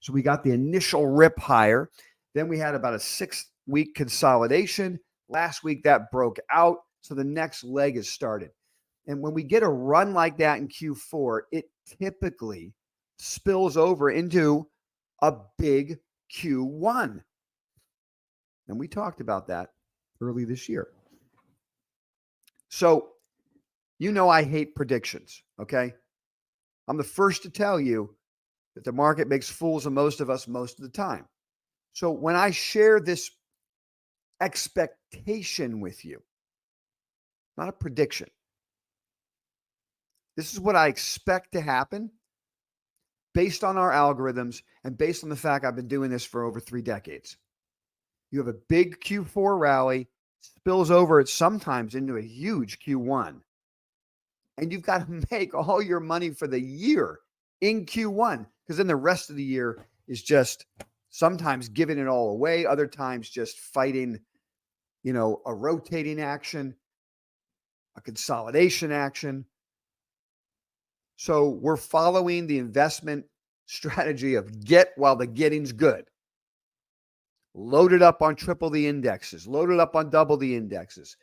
So we got the initial rip higher. Then we had about a 6-week consolidation. Last week that broke out. So the next leg is started. And when we get a run like that in Q4, it typically spills over into a big Q1. And we talked about that early this year. So, I hate predictions, okay? I'm the first to tell you that the market makes fools of most of us most of the time. So when I share this expectation with you, not a prediction, this is what I expect to happen based on our algorithms and based on the fact I've been doing this for over 3 decades. You have a big Q4 rally, spills over sometimes into a huge Q1. And you've got to make all your money for the year in Q1, because then the rest of the year is just sometimes giving it all away, other times just fighting, a rotating action, a consolidation action. So we're following the investment strategy of get while the getting's good. Load it up on triple the indexes, load it up on double the indexes.